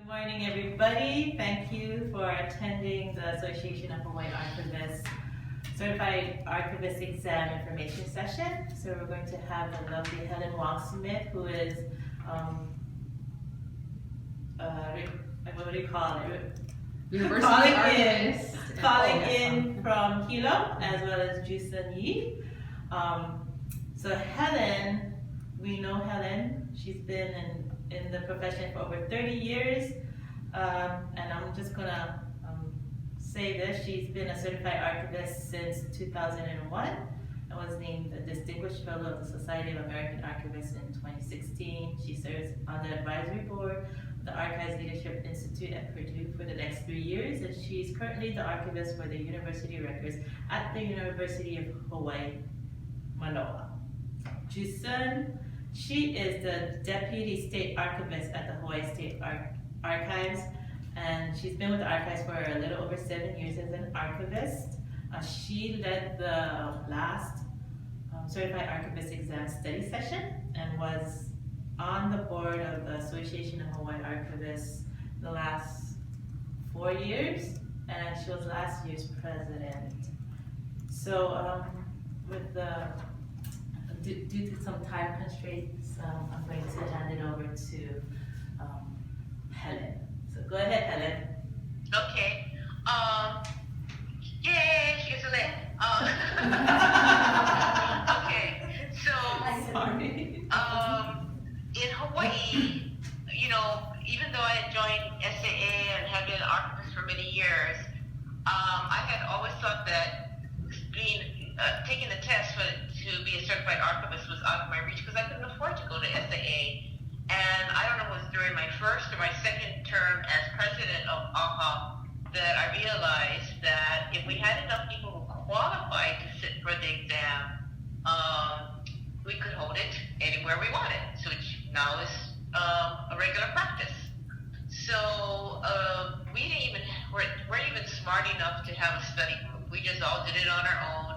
morning, everybody. Thank you for attending the Association of Hawaii Archivists Certified Archivist Exam Information Session. So we're going to have the lovely Helen Wong-Smith, who is, what do you call it? University Archivist. Calling in from Hilo, as well as Jusun Yi. So Helen, we know Helen. She's been in the profession for over 30 years. And I'm just gonna say this, she's been a certified archivist since 2001 and was named a Distinguished Fellow of the Society of American Archivists in 2016. She serves on the advisory board of the Archives Leadership Institute at Purdue for the next 3 years, and she's currently the archivist for the University Records at the University of Hawaii, Manoa. Jusun, she is the Deputy State Archivist at the Hawaii State Archives, and she's been with the Archives for a little over 7 years as an archivist. She led the last Certified Archivist Exam study session and was on the board of the Association of Hawaii Archivists the last 4 years, and she was last year's president. So due to some time constraints, I'm going to hand it over to Helen. So go ahead, Helen. Okay. Yay, she gets a lick. Okay, so Sorry. in Hawaii, even though I had joined SAA and had been an archivist for many years, I had always thought that taking the test to be a certified archivist was out of my reach because I couldn't afford to go to SAA. And I don't know if it was during my first or my second term as president of AHA that I realized that if we had enough people who qualified to sit for the exam, we could hold it anywhere we wanted, so which now is a regular practice. So we weren't even smart enough to have a study group. We just all did it on our own.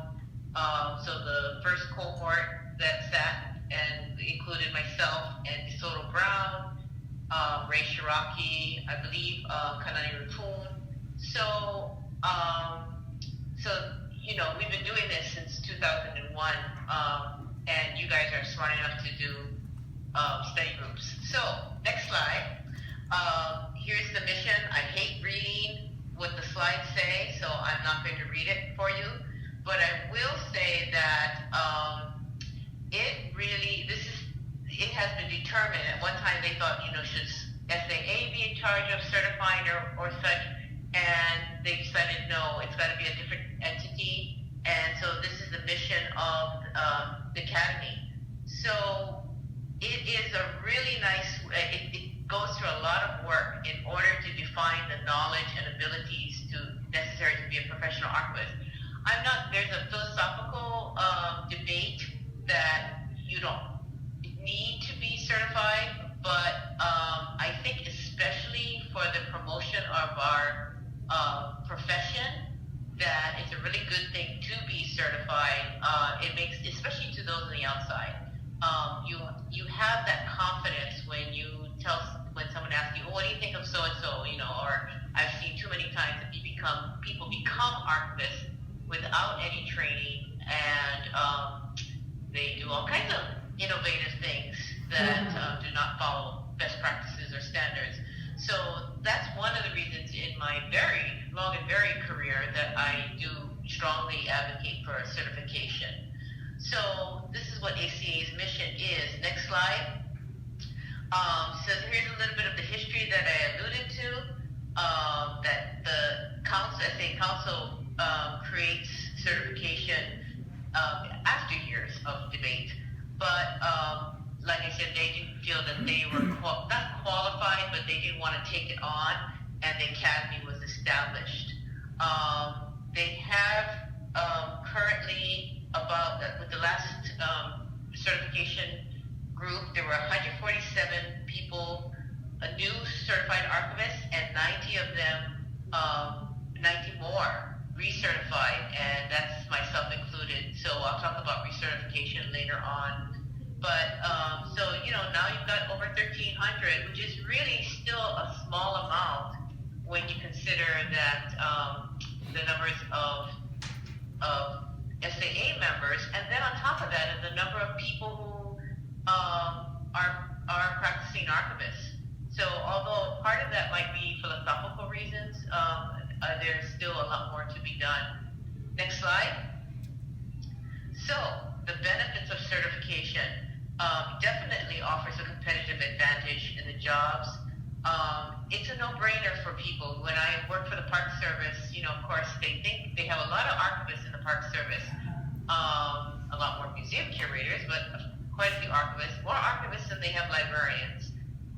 So the first cohort that sat and included myself and DeSoto Brown, Ray Shiraki, I believe Kanani Rupun. So we've been doing this since 2001, and you guys are smart enough to do study groups. So next slide. Here's the mission. I hate reading what the slides say, so I'm not going to read it for you. But I will say that it has been determined. At one time they thought, should SAA be in charge of certifying or such, and they decided no, it's got to be a different entity. And so this is the mission of the Academy. So it is a really nice, it goes through a lot of work in order to define the knowledge and abilities necessary to be a professional archivist. There's a philosophical debate that you don't need to be certified, but I think especially for the promotion of our profession, that it's a really good thing to be certified. It makes, especially to those on the outside, you have that confidence when someone asks you, what do you think of so-and-so, or I've seen too many times that people become archivists without any training, and they do all kinds of innovative things that do not follow best practices or standards. So that's one of the reasons in my very long and varied career that I do strongly advocate for certification. So this is what ACA's mission is. Next slide. So here's a little bit of the history that I alluded to, that the SAA Council creates certification after years of debate. But like I said, they didn't feel that they were not qualified, but they didn't want to take it on, and the Academy was established. They have currently with the last certification group, there were 147 people, new certified archivists, and 90 of them, 90 more recertified, and that's myself included. So I'll talk about recertification later on. But now you've got over 1,300, which is really still a small that the numbers of SAA members, and then on top of that is the number of people who are practicing archivists. So although part of that might be philosophical reasons, there's still a lot more to be done. Next slide. So the benefits of certification definitely offers a competitive advantage in the jobs. It's a no-brainer for people. When I work for the Park Service, of course, they think they have a lot of archivists in the Park Service, a lot more museum curators, but quite a few archivists, more archivists than they have librarians.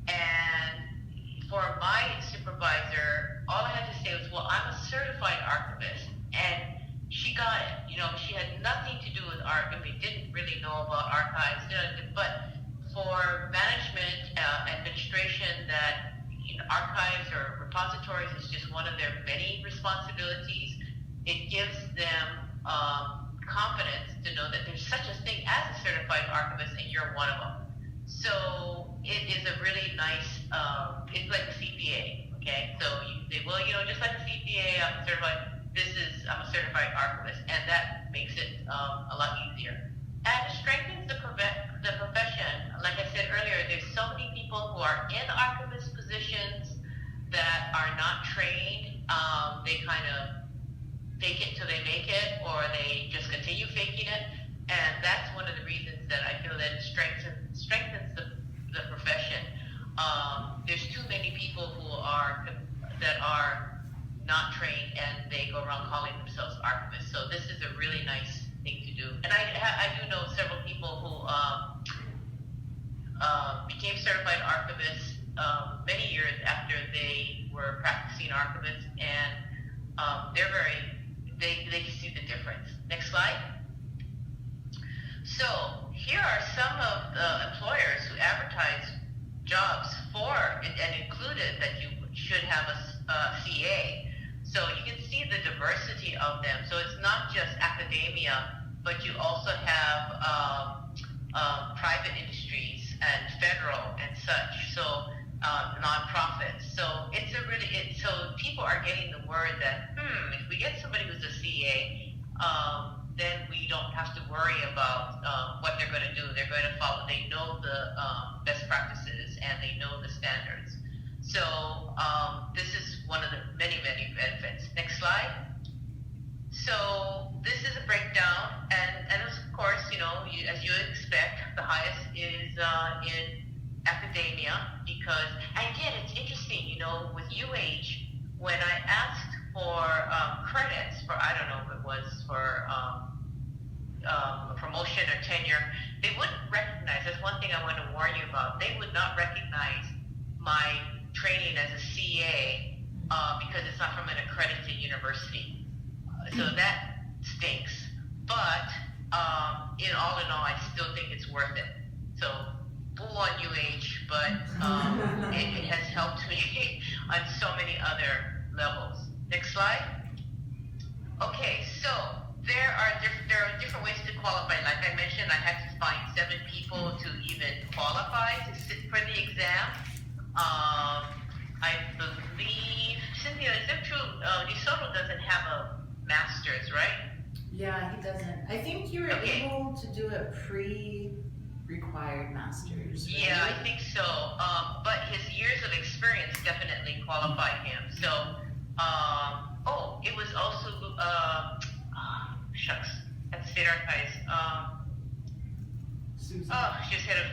And for my supervisor, all I had to say was, well, I'm a certified archivist. And she got it. She had nothing to do with art, and we didn't really know about archives, but for management, administration, that archives or repositories is just one of their many responsibilities. It gives them confidence to know that there's such a thing as a certified archivist, and you're one of them. So it is a really nice, it's like a CPA, okay? So you say, well, just like a CPA, I'm a certified archivist, and that makes it a lot easier. And it strengthens the profession. Like I said earlier, there's so many people who are in archivist positions that are not trained. They kind of fake it till they make it, or they just continue faking it. And that's one of the reasons that I feel that it strengthens the profession. There's too many people that are not trained, and they go around calling themselves archivists. So this is a really nice thing to do. And I do know several people who became certified archivists many years after they were practicing archivists, and they can see the difference. Next slide. So here are some of the employers who advertise jobs for and included that you should have a CA. So you can see the diversity of them. So it's not just academia, but you also have private industries and federal and such. So nonprofits. So so people are getting the word that if we get somebody who's a CA, then we don't have to worry about what they're going to do. They're going to follow. They know the best practices, and they know the standards. So this is one of the many, many benefits. Next slide. So this is a breakdown, and of course, as you would expect, the highest is in academia, because, and again, it's interesting, with UH, when I asked for credits for, I don't know if it was for a promotion or tenure, they wouldn't recognize, that's one thing I want to warn you about, they would not recognize my training as a CA because it's not from an accredited university. So that stinks. But in all, I still think it's worth it. So boo on UH, but it has helped me on so many other levels. Next slide. Okay, so there are different ways to qualify. Like I mentioned, I had to find 7 people to even qualify to sit for the exam. I believe, Cynthia, is that true? DeSoto doesn't have a master's, right? Yeah, he doesn't. I think you were able to do a pre-required master's, right? Yeah, I think so. But his years of experience definitely qualify him. So, it was also, shucks, at the State Archives. Susan. She was head of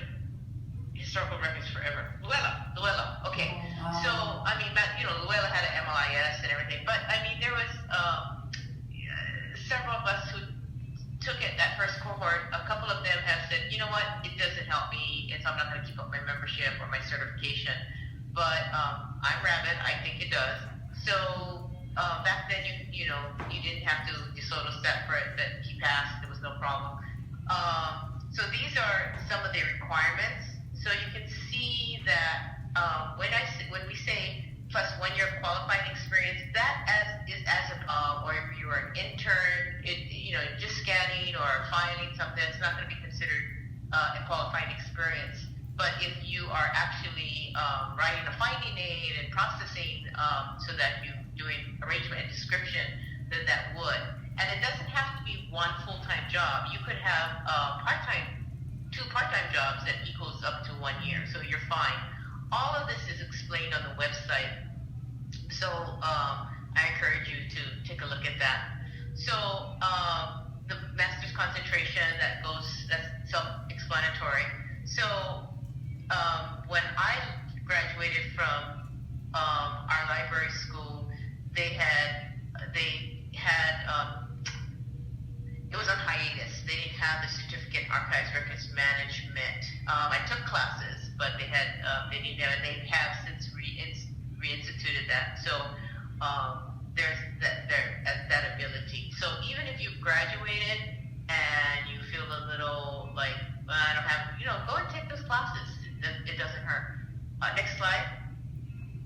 historical records forever. Luella. Okay. So, I mean, Luella had an MLIS and everything, but I mean, there was several of us who took it, that first cohort. A couple of them have said, you know what, it doesn't help me, and so I'm not going to keep up my membership or my certification. But I'm rabid, I think it does. So back then, you didn't have to DeSoto stat for it, that he passed, there was no problem. So these are some of the requirements. So you can see that when we say plus 1 year of qualifying experience, that is as or if you are an intern, just scanning or filing something, it's not going to be considered a qualifying experience. But if you are actually writing a finding aid and processing so that you doing arrangement and description, then that would. And it doesn't have to be one full-time job. You could have two part-time jobs that equals up to 1 year, so you're fine. All of this is explained on the website, so I encourage you to take a look at that. So the master's concentration, that's self-explanatory. So when I graduated from our library school, they had it was on hiatus. They didn't have the certificate in archives records management. I took classes, but they didn't have it. They have since reinstituted that. So there's that ability. So even if you've graduated and you feel a little like, well, I don't have, go and take those classes. It doesn't hurt. Next slide.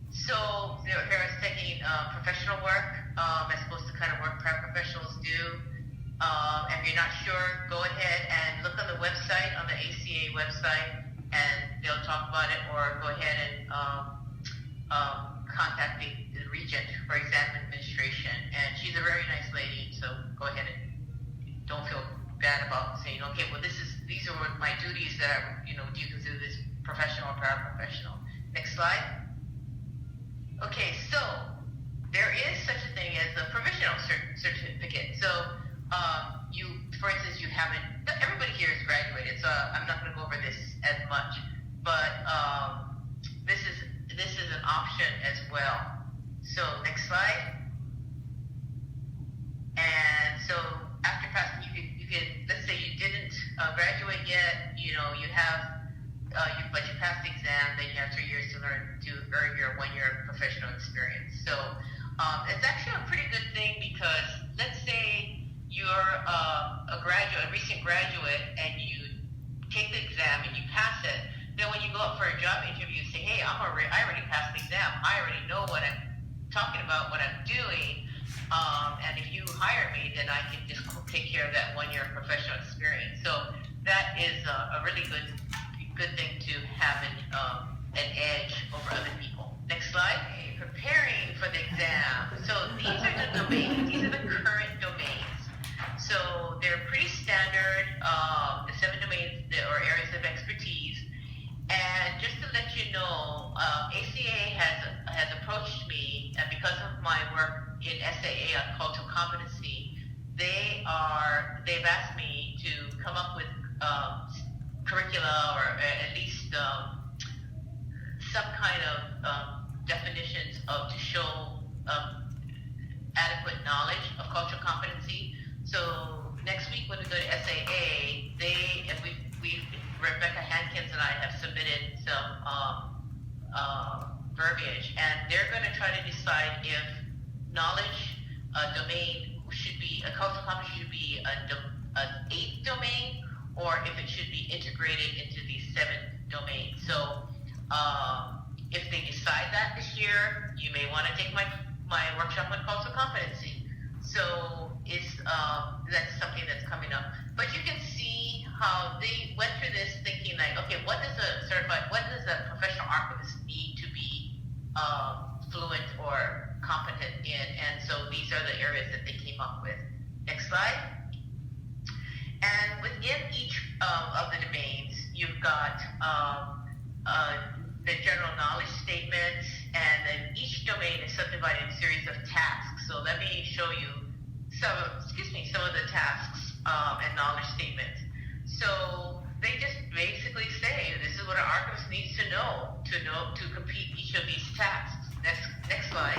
So here I was taking professional work as opposed to kind of work paraprofessionals do. If you're not sure, go ahead and look on the website, on the ACA website, and they'll talk about it, or go ahead and contact the regent for exam administration. And she's a very nice lady, so go ahead and don't feel bad about saying, okay, well, these are my duties that do you consider this professional or paraprofessional? Next slide. Okay, so there is such a thing as a provisional certificate. So for instance, everybody here is graduated, so I'm not going to go over this as much, but this is an option as well. So next slide. And so after passing, you can let's say you didn't graduate yet, you have but you passed the exam, then you have 3 years to earn your 1 year professional experience. So it's actually a pretty good thing, because let's say you're a recent graduate, and you take the exam and you pass it. Then when you go up for a job interview, you say, hey, I already passed the exam. I already know what I'm talking about, what I'm doing. And if you hire me, then I can just take care of that 1 year professional experience. So that is a really good thing to have an edge over other people. Next slide. Preparing for the exam. So these are the domains. These are the current domains. So they're pretty standard, the 7 domains or areas of expertise. And just to let you know, ACA has approached me, and because of my work in SAA on cultural competency, they've asked me to come up with curricula, or at least some kind of definitions to show adequate knowledge of cultural competency. So next week when we go to SAA, Rebecca Hankins and I have submitted some verbiage, and they're going to try to decide if knowledge domain a cultural competency should be an 8th domain, or if it should be integrated into these 7 domains. So if they decide that this year, you may want to take my workshop on cultural competency. So that's something that's coming up. But you can see how they went through this thinking like, okay, what does a professional archivist need to be fluent or competent in? And so these are the areas that they came up with. Next slide. And within each of the domains, you've got the general knowledge statements, and then each domain is subdivided in a series of tasks. So let me show you some of the tasks and knowledge statements. So they just basically say this is what an archivist needs to know to complete each of these tasks. Next slide.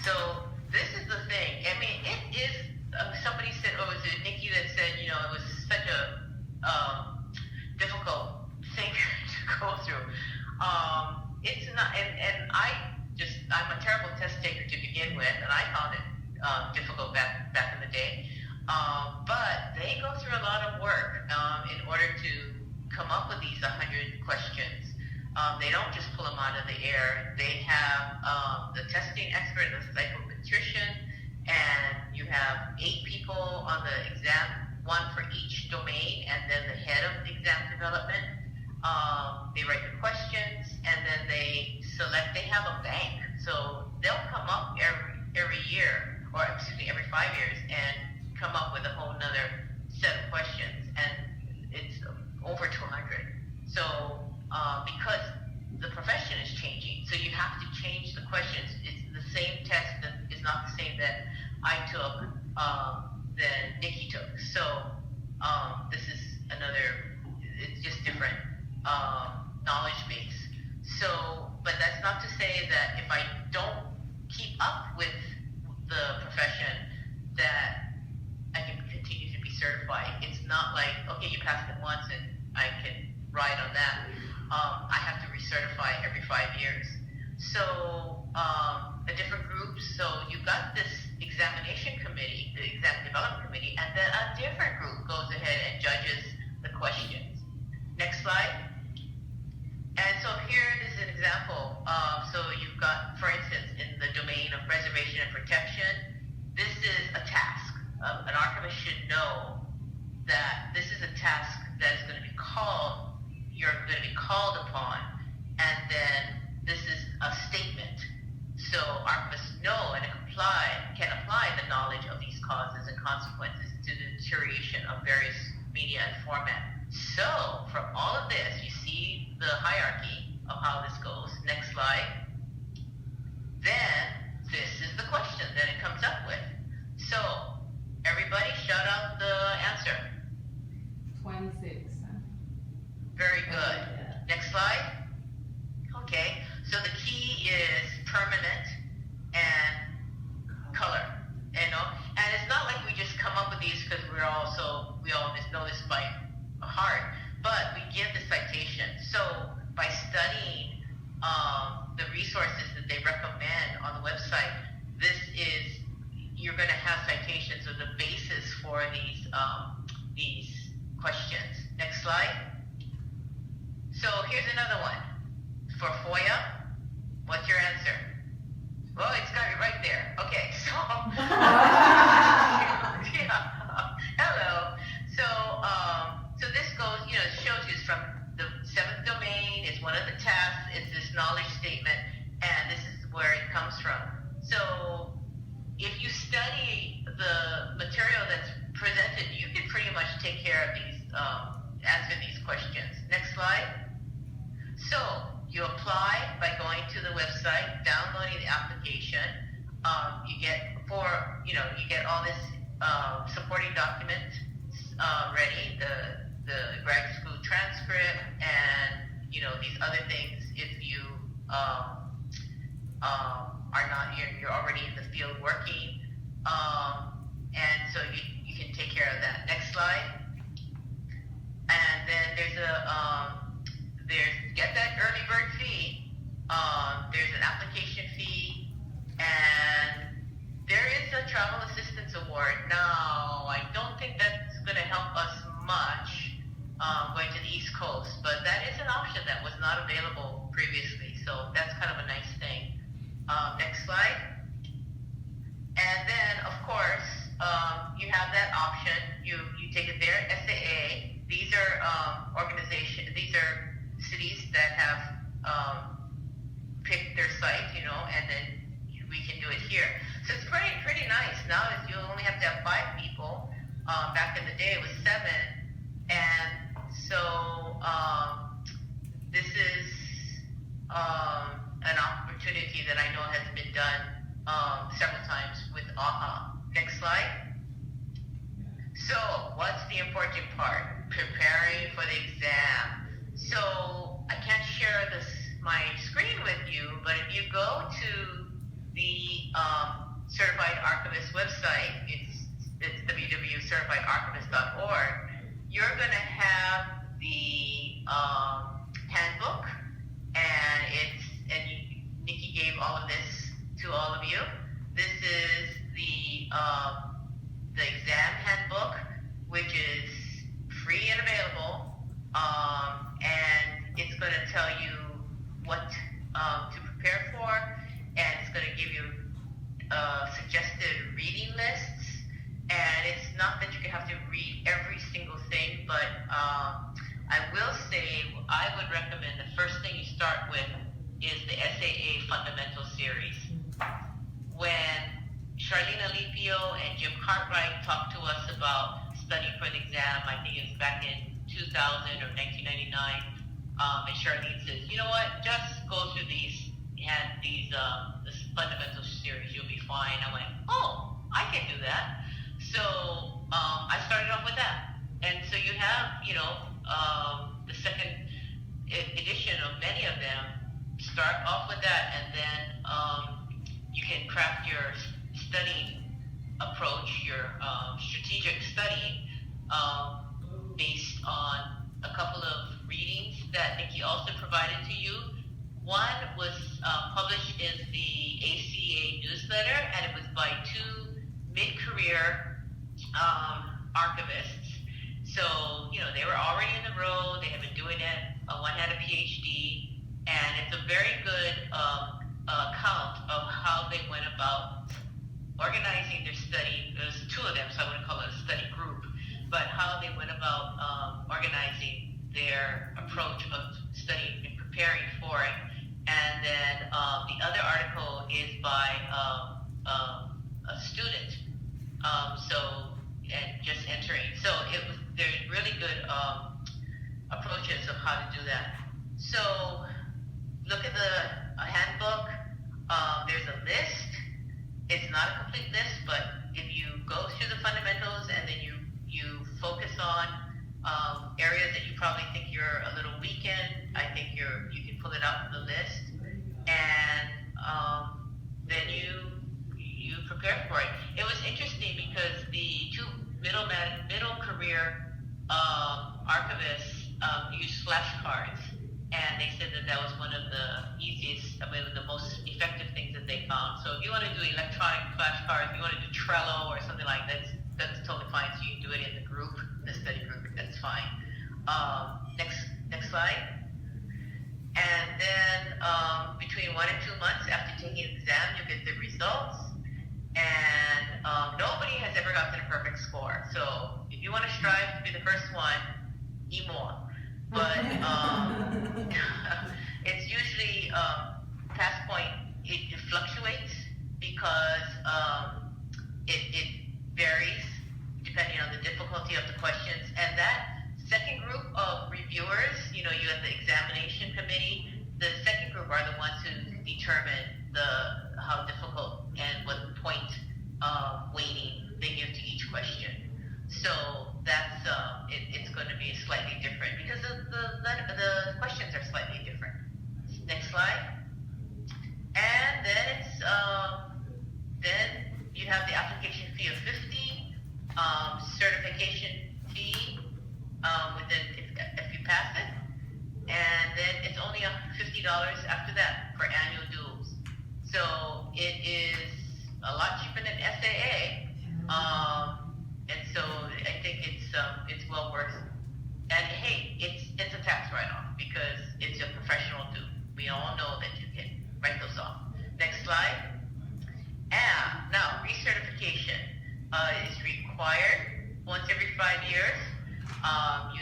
So this is the thing. I mean, it is. Somebody said, was it Nikki that said, it was such a difficult thing to go through. It's not, and I'm a terrible test taker to begin with, and I found it difficult back in the day. But they go through a lot of work in order to come up with these 100 questions. They don't just pull them out of the air. They have the testing expert, the psychometrician, and you have 8 people on the exam, 1 for each domain, and then the head of the exam development. They write the questions, and then they have a bank. So they'll come up every year, or excuse me, every 5 years, and come up with a whole nother set of questions, and it's over 200. So because the profession is changing, so you have to change the questions. It's the same test that is not the same that I took, that Nikki took. So this is another, it's just different knowledge base. So, but that's not to say that if I don't keep up with the profession, that I can continue to be certified. It's not like, okay, you passed it once and I can ride on that. I have to recertify every 5 years. So a different group, so you've got this examination committee, the exam development committee, and then a different group goes ahead and judges the questions. Next slide. And so here is an example. So you've got, for instance, in the domain of preservation and protection, this is a task. An archivist should know that this is a task that is going to be called, you're going to be called upon, and then this is a statement. So archivists know and can apply the knowledge of these causes and consequences to the deterioration of various media and format. So from all of this, you see the hierarchy of how this goes. Next slide. Then this is the question that it comes up with. So everybody shout out the answer. 26. Very good. Next slide. Okay, so the key is permanent and color, and it's not like we just come up with these because we all just know this by heart, but we give the citation. So by studying the resources that they recommend on the website, you're going to have citations of the basis for these questions. Next slide. So here's another one. For FOIA, what's your answer? Well, it's got it right there. Okay, so yeah. Hello. So this goes, it shows you it's from the 7th domain. It's one of the tasks. It's this knowledge statement, and this is where it comes from. So if you study the material that's presented, you can pretty much take care of these, answer these questions. Next slide. So you apply by going to the website, downloading the application. You get all this supporting documents ready, the grad school transcript, and these other things. If you are not, you're already in the field working, and so you can take care of that. Next slide. And then there's get that early bird fee. There's an application fee, and there is a travel assistance award. Now, I don't think that's going to help us much going to the East Coast, but that is an option that was not available previously. So that's kind of a nice thing. Next slide. And then, of course, you have that option. You take it there, SAA. These are organizations. These are cities that have picked their site, and then we can do it here. So it's pretty nice. Now you only have to have 5 people. Back in the day it was 7, and so this is an opportunity that I know has been done several times with AHA. Next slide. So what's the important part? Preparing for the exam. So I can't share my screen with you, but if you go to the Certified Archivist website, it's www.certifiedarchivist.org, you're going to have the handbook, and Nikki gave all of this to all of you. This is the exam handbook, which is free and available, and it's going to tell you what to prepare for, and it's going to give you suggested reading lists. And it's not that you have to read every single thing, but I will say I would recommend the first thing you start with is the SAA Fundamental Series. about studying for the exam. I think it was back in 2000 or 1999. And Charlene says, you know what, just go through these this fundamental series, you'll be fine. I went, oh, I can do that. So I started off with that. And so you have, the second edition of many of them, start off with that, and then you can craft your study approach, your strategic study, based on a couple of readings that Nikki also provided to you. One was published in the ACA newsletter, and it was by two mid-career archivists. So, they were already in the road, they had been doing it, one had a PhD, and it's a very good account of how they went about organizing their study. There's two of them, so I wouldn't call it a study group, but how they went about organizing their approach of studying and preparing for it. And then the other article is by a student, and just entering. So there's really good approaches of how to do that. So look at the handbook. There's a list. It's not a complete list, but if you go through the fundamentals and then you focus on areas that you probably think you're a little weak in, I think you can pull it out from the list, and then you prepare for it. It was interesting because the two middle career archivists use flashcards, and they said that was one of the easiest, the most effective things that they found. So if you want to do electronic flashcards, if you want to do Trello or something like that, that's totally fine. So you can do it in the group, the study group, that's fine. Next slide. And then between 1 and 2 months after taking the exam, you get the results. And nobody has ever gotten a perfect score. So if you want to strive to be the first one, eat more. But it's usually past point, it fluctuates because it varies depending on the difficulty of the questions. And that second group of reviewers, you have the examination committee, the second group are the ones who determine how difficult and what point weighting they give to each question. So that's it's going to be slightly different because the questions are slightly different. Next slide. And then it's then you have the application fee of $50, certification fee if you pass it, and then it's only $50 after that for annual dues. So it is a lot cheaper than SAA. And so I think it's well worth it. And hey, it's a tax write-off because it's a professional due. We all know that you can write those off. Next slide. And now recertification is required once every 5 years.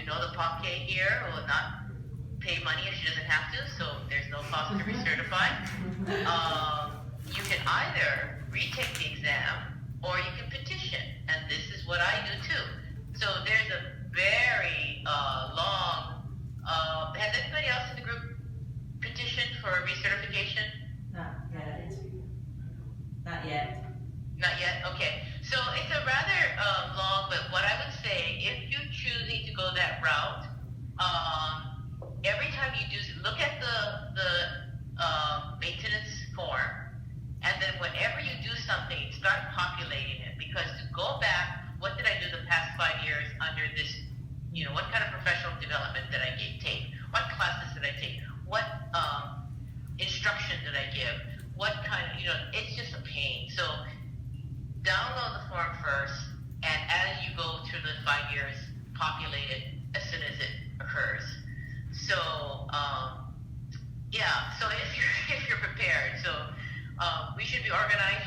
The POC here will not pay money if she doesn't have to, so there's no cost to recertify. You can either retake the exam or you can petition, and this is what I do too. So there's a very long, has anybody else in the group petitioned for recertification? Not yet. Not yet. Not yet? Okay. So it's a rather long, but what I would say, if you're choosing to go that route, every time you do, look at the maintenance form, and then whenever you do something, start populating it, because to go back, what did I do the past 5 years under this, what kind of professional development did I take? What classes did I take? What instruction did I give? What kind of, it's just a pain. So download the form first, and as you go through the 5 years, populate it as soon as it occurs. So, so if you're prepared, so we should be organized,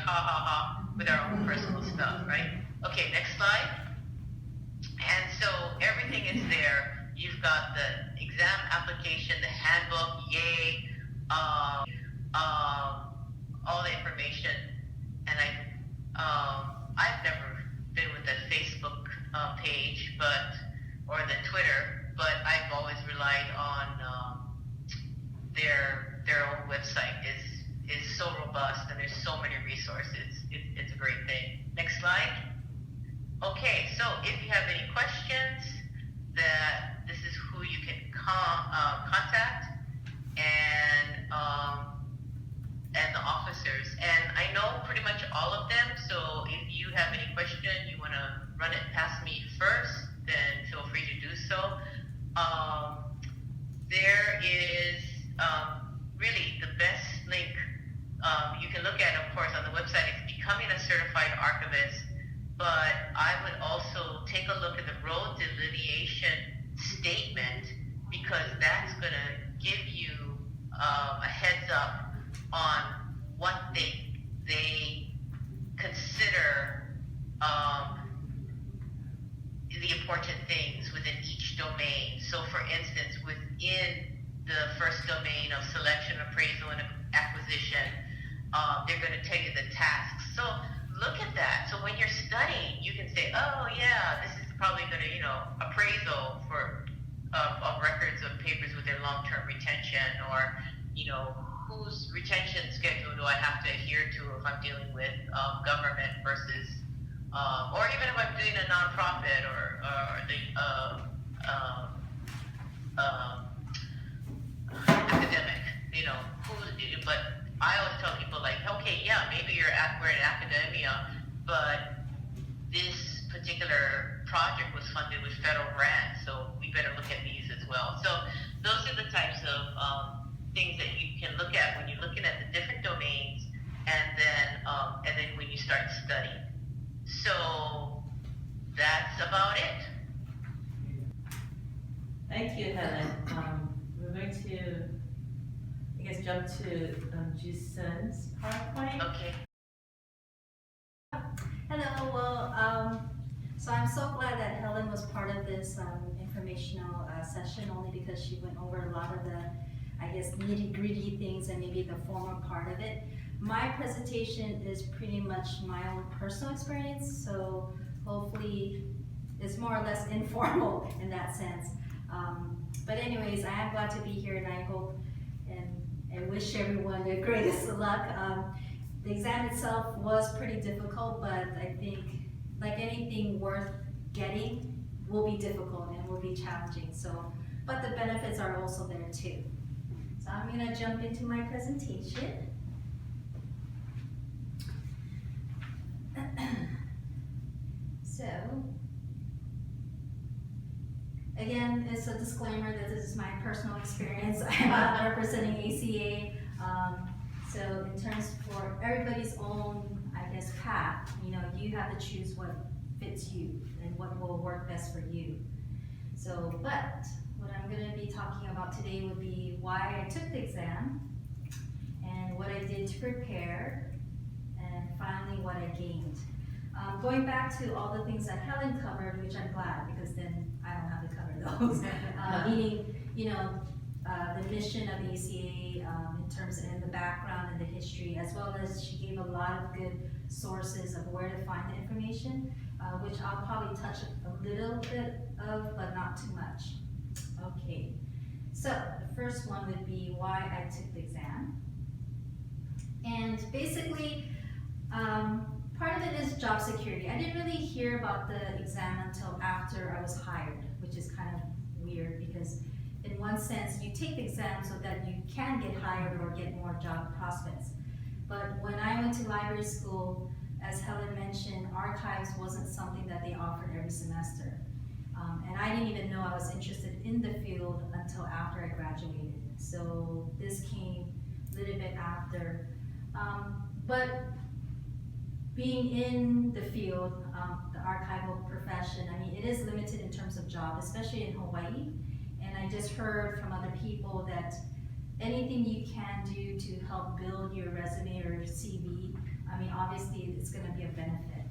with our own personal stuff, right? Okay, next slide. And so everything is there. You've got the exam application, the handbook, yay, all the information. And I've never been with that Facebook light on their own website is so robust, and there's so many resources. It's a great thing. Next slide. Okay, so if you have any questions, this is who you can contact, and the officers. And I know pretty much all of them, so if you have any question, you want to run it past me first, then feel free to do so. There is really the best link you can look at, of course, on the website. It's Becoming a Certified Archivist, but I would also take a look at the road delineation statement, because that's going to give you a heads up on what they consider the important things within each domain. So for instance, within the first domain of selection, appraisal, and acquisition, they're going to tell you the tasks. So look at that. So when you're studying, you can say, oh yeah, this is probably going to, appraisal for of records of papers with their long-term retention, or, whose retention schedule do I have to adhere to if I'm dealing with government versus, or even if I'm doing a nonprofit or the academic, but I always tell people, like, okay, yeah, maybe we're in academia, but this particular project was funded with federal grants, so we better look at these as well. So those are the types of things that you can look at when you're looking at the different domains, and then when you start studying. So that's about it. Thank you, Helen. We're going to, I guess, jump to Juson's PowerPoint. Okay. Hello, well, so I'm so glad that Helen was part of this informational session, only because she went over a lot of the, I guess, nitty-gritty things and maybe the formal part of it. My presentation is pretty much my own personal experience, so hopefully it's more or less informal in that sense. But anyways, I am glad to be here, and I hope and wish everyone the greatest of luck. The exam itself was pretty difficult, but I think, like anything worth getting, will be difficult and will be challenging. So, but the benefits are also there too. So I'm gonna jump into my presentation. So, again, it's a disclaimer that this is my personal experience. I'm not representing ACA. So in terms for everybody's own, I guess, path, you have to choose what fits you and what will work best for you. So, but what I'm going to be talking about today would be why I took the exam, and what I did to prepare, and finally what I gained. Going back to all the things that Helen covered, which I'm glad, because then I don't have to cover those. Meaning, the mission of the ACA in terms of the background and the history, as well as she gave a lot of good sources of where to find the information, which I'll probably touch a little bit of, but not too much. Okay, so the first one would be why I took the exam. And basically, part of it is job security. I didn't really hear about the exam until after I was hired, which is kind of weird, because in one sense, you take the exam so that you can get hired or get more job prospects. But when I went to library school, as Helen mentioned, archives wasn't something that they offered every semester. And I didn't even know I was interested in the field until after I graduated. So this came a little bit after. But being in the field, the archival profession, it is limited in terms of job, especially in Hawaii. And I just heard from other people that anything you can do to help build your resume or your CV, obviously it's going to be a benefit.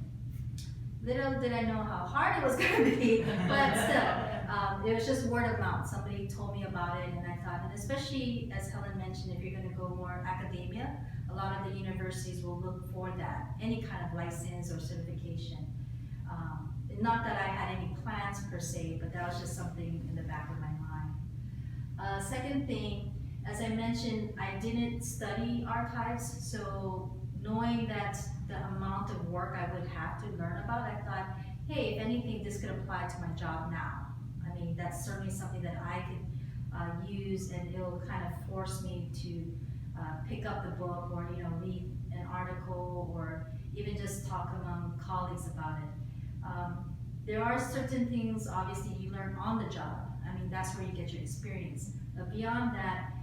Little did I know how hard it was going to be, but still, it was just word of mouth. Somebody told me about it, and I thought, and especially as Helen mentioned, if you're going to go more academia, a lot of the universities will look for that, any kind of license or certification. Not that I had any plans per se, but that was just something in the back of my mind. Second thing, as I mentioned, I didn't study archives, so knowing that the amount of work I would have to learn about, I thought, hey, if anything, this could apply to my job now. I mean, that's certainly something that I could use, and it'll kind of force me to pick up the book, or read an article, or even just talk among colleagues about it. There are certain things, obviously, you learn on the job. I mean, that's where you get your experience. But beyond that,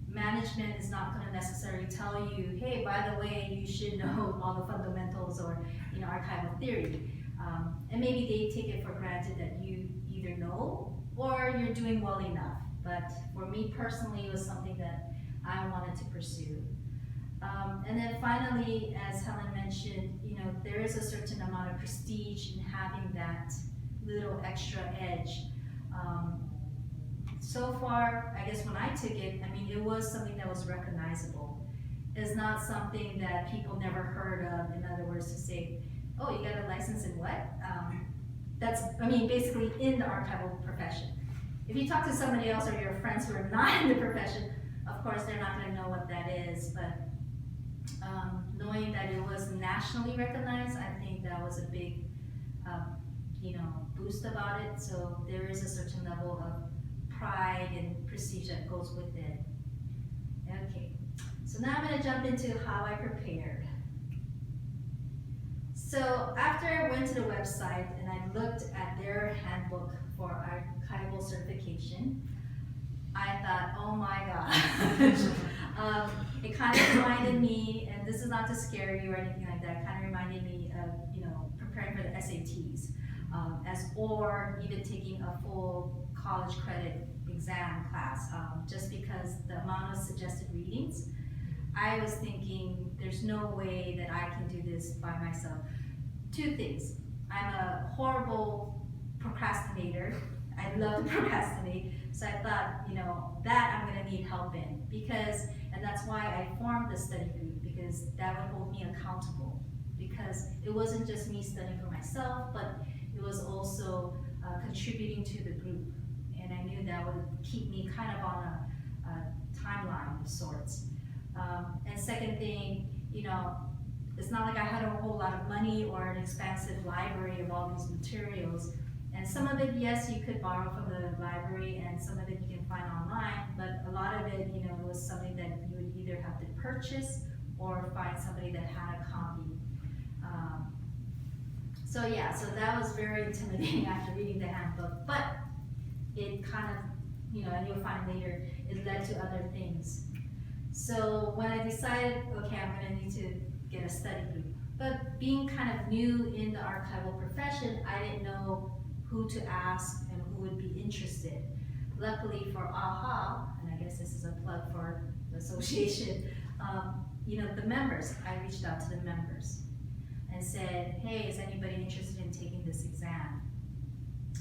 management is not going to necessarily tell you, hey, by the way, you should know all the fundamentals, or archival theory. And maybe they take it for granted that you either know or you're doing well enough. But for me personally, it was something that I wanted to pursue. And then finally, as Helen mentioned, there is a certain amount of prestige in having that little extra edge. So far, I guess when I took it, I mean, it was something that was recognizable. It's not something that people never heard of. In other words, to say, oh, you got a license in what? Basically in the archival profession. If you talk to somebody else, or your friends who are not in the profession, of course, they're not going to know what that is. But knowing that it was nationally recognized, I think that was a big, boost about it. So there is a certain level of pride and prestige that goes with it. Okay, so now I'm going to jump into how I prepared. So after I went to the website and I looked at their handbook for archival certification, I thought, oh my gosh. It kind of reminded me, and this is not to scare you or anything like that, it kind of reminded me of, preparing for the SATs, or even taking a full college credit exam class, just because the amount of suggested readings. I was thinking, there's no way that I can do this by myself. Two things. I'm a horrible procrastinator. I love to procrastinate. So I thought, that I'm gonna need help in, and that's why I formed the study group, because that would hold me accountable. Because it wasn't just me studying for myself, but it was also contributing to the group. And I knew that would keep me kind of on a timeline of sorts. And second thing, it's not like I had a whole lot of money or an expansive library of all these materials. And some of it, yes, you could borrow from the library, and some of it you can find online, but a lot of it, was something that you would either have to purchase or find somebody that had a copy. So that was very intimidating after reading the handbook, but it kind of, and you'll find later, it led to other things. So when I decided, okay, I'm gonna need to get a study group, but being kind of new in the archival profession, I didn't know who to ask and who would be interested. Luckily for AHA, and I guess this is a plug for the association, the members, I reached out to the members and said, hey, is anybody interested in taking this exam?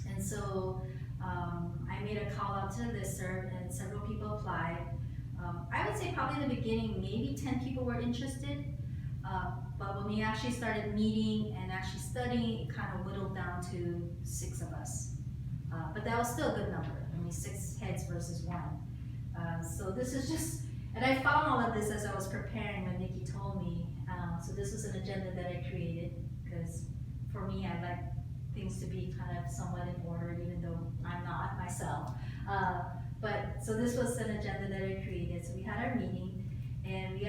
And so I made a call out to the listserv, and several people applied. I would say probably in the beginning, maybe 10 people were interested, but when we actually started meeting and actually studying, it kind of whittled down to 6 of us. But that was still a good number. 6 heads versus 1. So this is just, and I found all of this as I was preparing when Nikki told me. So this was an agenda that I created, because for me, I like things to be kind of somewhat in order, even though I'm not myself. So this was an agenda that I created. So we had our meeting, and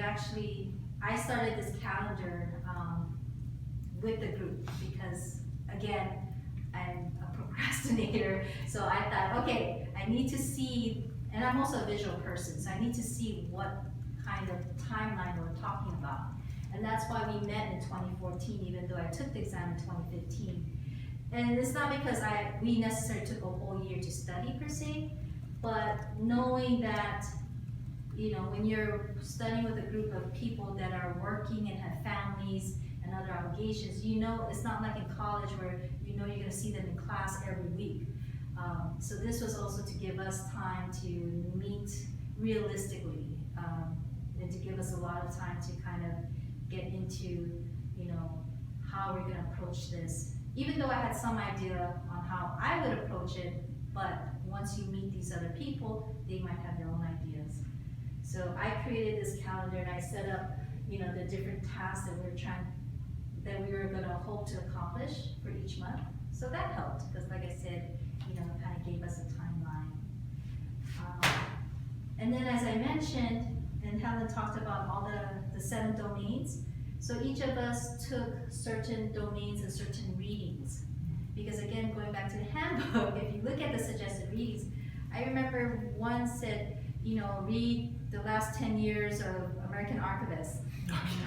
I started this calendar with the group, because again, I'm a procrastinator. So I thought, okay, I need to see, and I'm also a visual person, so I need to see what kind of timeline we're talking about. And that's why we met in 2014, even though I took the exam in 2015. And it's not because we necessarily took a whole year to study per se, but knowing that, when you're studying with a group of people that are working and have families and other obligations, it's not like in college where you're gonna see them in class every week. So this was also to give us time to meet realistically, and to give us a lot of time to kind of get into, how we're gonna approach this. Even though I had some idea on how I would approach it, but once you meet these other people, they might have their own ideas. So I created this calendar and I set up, you know, the different tasks that we were gonna hope to accomplish for each month. So that helped, because like I said, you know, it kind of gave us a timeline. And then as I mentioned, and Helen talked about all the 7 domains. So each of us took certain domains and certain readings. Because again, going back to the handbook, if you look at the suggested readings, I remember one said, you know, read the last 10 years of American Archivists.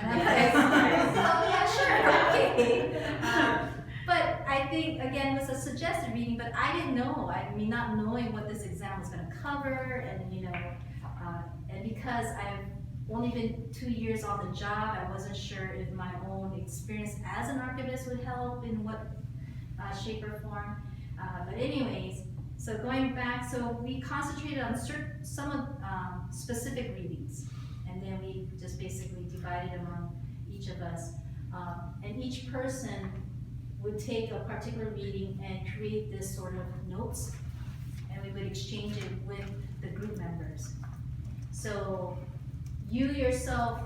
And I'm like, oh yeah, sure, okay. But I think, again, it was a suggested reading, but I didn't know. I mean, not knowing what this exam was gonna cover, and you know, and because I've only been 2 years on the job, I wasn't sure if my own experience as an archivist would help in what shape or form. But anyways, so going back, so we concentrated on some specific readings, and then we just basically divided among each of us. And each person would take a particular reading and create this sort of notes, and we would exchange it with the group members. So you yourself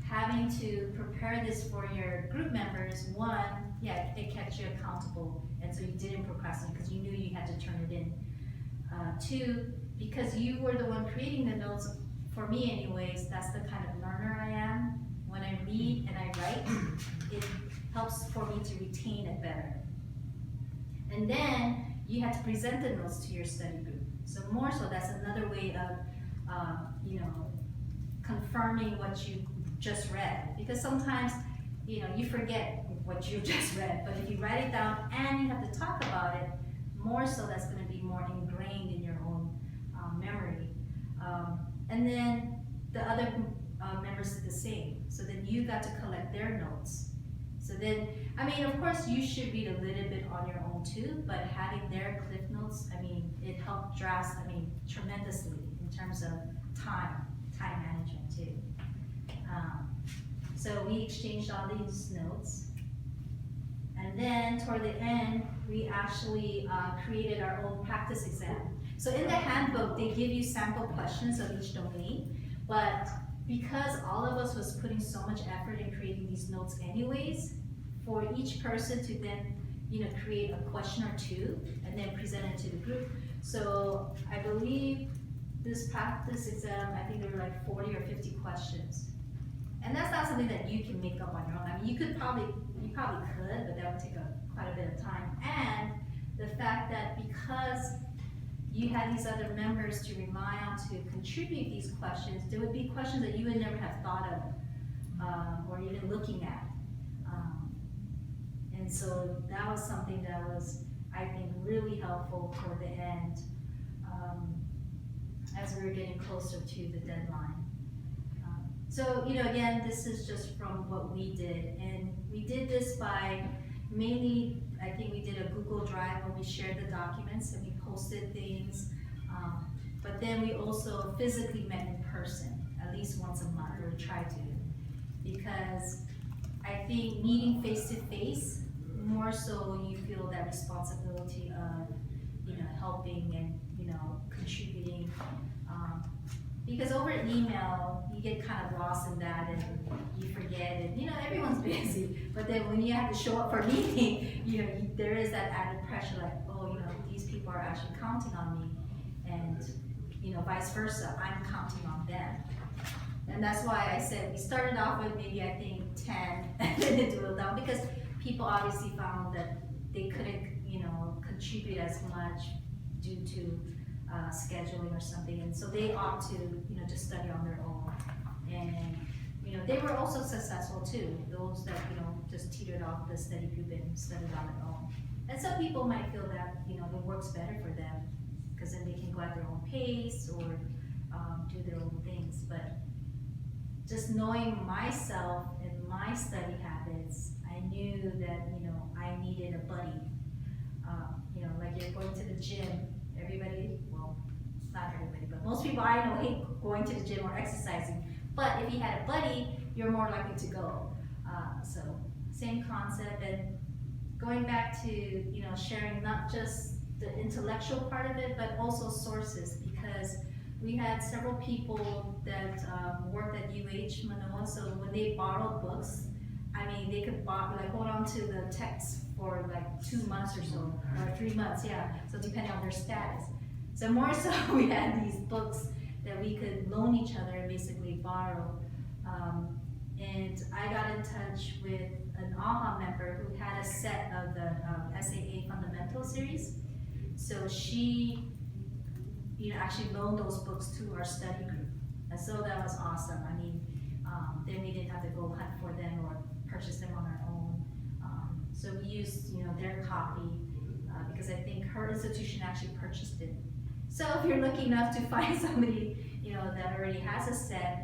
having to prepare this for your group members, one, yeah, it kept you accountable, and so you didn't procrastinate because you knew you had to turn it in. Two, because you were the one creating the notes, for me anyways, that's the kind of learner I am. When I read and I write, it helps for me to retain it better. And then you had to present the notes to your study group. So more so, that's another way of, you know, confirming what you just read. Because sometimes, you know, you forget what you just read, but if you write it down and you have to talk about it, more so that's gonna be more ingrained in your own memory. And then the other members did the same. So then you got to collect their notes. So then, I mean, of course you should read a little bit on your own too, but having their cliff notes, I mean, it helped tremendously in terms of time management too. So we exchanged all these notes. And then toward the end, we actually created our own practice exam. So in the handbook, they give you sample questions of each domain, but because all of us was putting so much effort in creating these notes anyways, for each person to then, you know, create a question or two and then present it to the group. So I believe this practice exam, I think there were like 40 or 50 questions. And that's not something that you can make up on your own. I mean, you probably could, but that would take quite a bit of time. And the fact that because you had these other members to rely on to contribute these questions, there would be questions that you would never have thought of or even looking at. And so that was something that was, I think, really helpful toward the end as we were getting closer to the deadline. So, you know, again, this is just from what we did. And we did this by mainly, I think we did a Google Drive where we shared the documents and we posted things. But then we also physically met in person, at least once a month, or tried to. Because I think meeting face to face, more so you feel that responsibility of, you know, helping and, you know, contributing. Because over email, you get kind of lost in that and you forget, and you know, everyone's busy. But then when you have to show up for a meeting, you know, there is that added pressure, like, oh, you know, these people are actually counting on me, and you know, vice versa, I'm counting on them. And that's why I said we started off with maybe I think 10, and then it dwindled down because people obviously found that they couldn't, you know, contribute as much due to scheduling or something, and so they opt to, you know, just study on their own. And you know, they were also successful too, those that, you know, just teetered off the study group and studied on their own. And some people might feel that, you know, it works better for them because then they can go at their own pace or do their own things. But just knowing myself and my study habits, I knew that, you know, I needed a buddy. You know, like you're going to the gym, everybody, well, not everybody, but most people I know hate going to the gym or exercising. But if you had a buddy, you're more likely to go. So same concept, and going back to, you know, sharing not just the intellectual part of it, but also sources, because we had several people that worked at UH Manoa, so when they borrowed books, I mean, they could hold on to the text for like 2 months or so, or 3 months, yeah, so depending on their status. So more so, we had these books that we could loan each other and basically borrow. And I got in touch with an AHA member who had a set of the SAA Fundamental series. So she, actually loaned those books to our study group. And so that was awesome. I mean, then we didn't have to go hunt for them or purchase them on our own. So we used, their copy, because I think her institution actually purchased it. So if you're lucky enough to find somebody, that already has a set,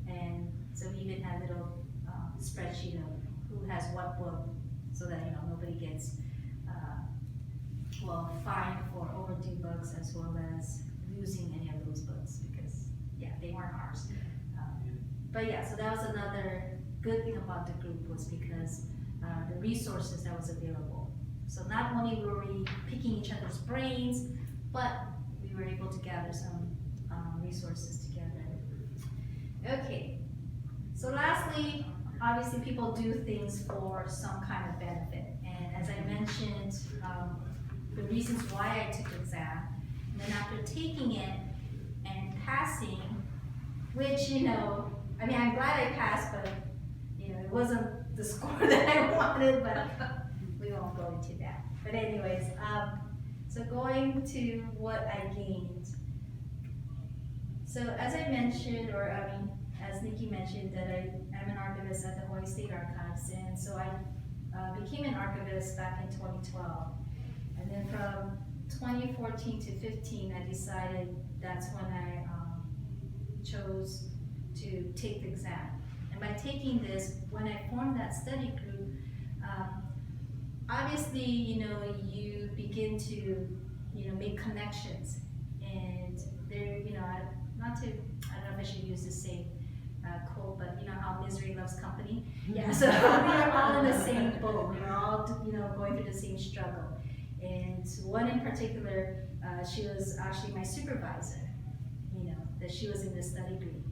and so we even had a little spreadsheet of who has what book, so that, nobody gets, fined for overdue books as well as losing any of those books, because, they weren't ours. But yeah, so that was another good thing about the group, was because the resources that was available. So not only were we picking each other's brains, but we were able to gather some resources together. Okay, so lastly, obviously people do things for some kind of benefit. And as I mentioned, the reasons why I took the exam, and then after taking it and passing, which, I'm glad I passed, but, it wasn't the score that I wanted, but we won't go into that. But anyways, so going to what I gained. So as I mentioned, as Nikki mentioned, that I am an archivist at the Hawaii State Archives, and so I became an archivist back in 2012. And then from 2014 to 15, I decided that's when I chose to take the exam. And by taking this, when I formed that study group, obviously, you begin to, make connections. And there, I don't know if I should use the same quote, but how misery loves company? Yeah, so we are all in the same boat. We're all, going through the same struggle. And one in particular, she was actually my supervisor, that she was in this study group.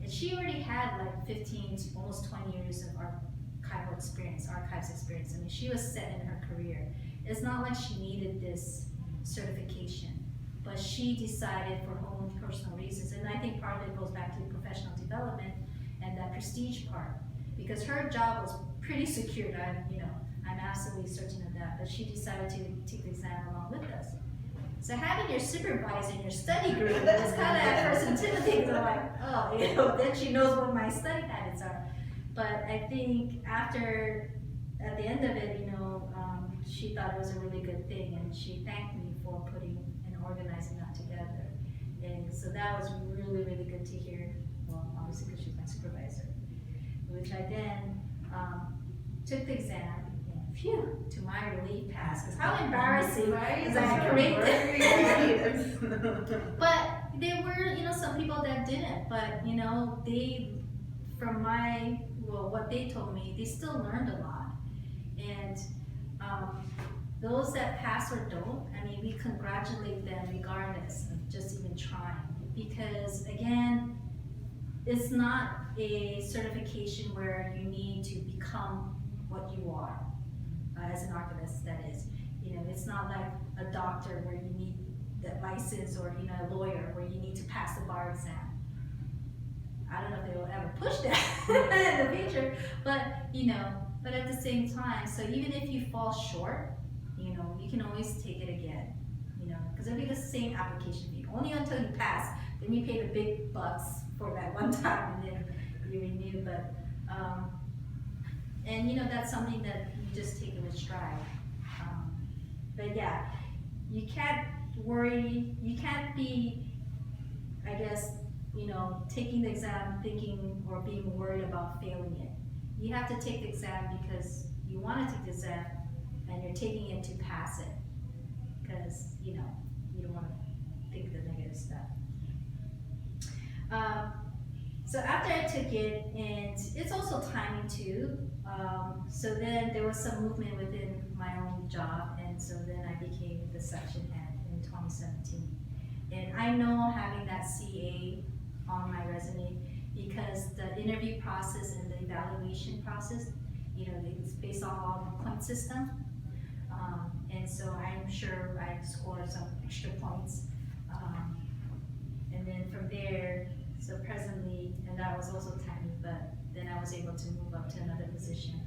And she already had like 15 to almost 20 years of archives experience. I mean, she was set in her career. It's not like she needed this certification, but she decided for her own personal reasons. And I think part of it goes back to professional development and that prestige part, because her job was pretty secured. I'm absolutely certain of that, but she decided to take the exam along with us. So having your supervisor in your study group was kind of at first intimidating. I'm like, then she knows what my study habits are. But I think at the end of it, she thought it was a really good thing, and she thanked me for putting and organizing that together. And so that was really, really good to hear. Well, obviously because she's my supervisor, which I then took the exam. Phew, to my relief, passed. Because how embarrassing, Right? is that correct? But there were, some people that didn't. But they, from what they told me, they still learned a lot. And those that pass or don't, we congratulate them regardless of just even trying. Because again, it's not a certification where you need to become what you are. As an archivist, that is. It's not like a doctor where you need that license, or a lawyer where you need to pass the bar exam. I don't know if they will ever push that in the future, but but at the same time, so even if you fall short, you can always take it again, because it'll be the same application fee, only until you pass, then you pay the big bucks for that one time, and then you renew, but and that's something that you just take it with stride. But yeah, you can't worry, you can't be, I guess, taking the exam thinking or being worried about failing it. You have to take the exam because you want to take the exam, and you're taking it to pass it, because you don't want to think the negative stuff. So after I took it, and it's also also timing too. So then there was some movement within my own job, and so then I became the section head in 2017. And I know having that CA on my resume, because the interview process and the evaluation process, you know, it's based on the point system. And so I'm sure I scored some extra points. And then from there, so presently, and that was also tiny, but then I was able to move up to another position.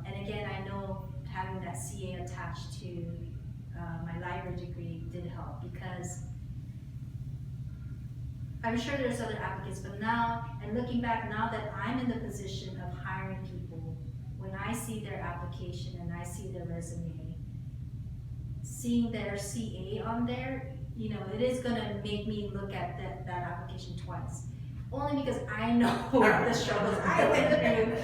And again, I know having that CA attached to my library degree did help, because I'm sure there's other applicants, but now, and looking back, now that I'm in the position of hiring people, when I see their application and I see their resume, seeing their CA on there, you know, it is gonna make me look at that application twice. Only because I know what the struggles I went through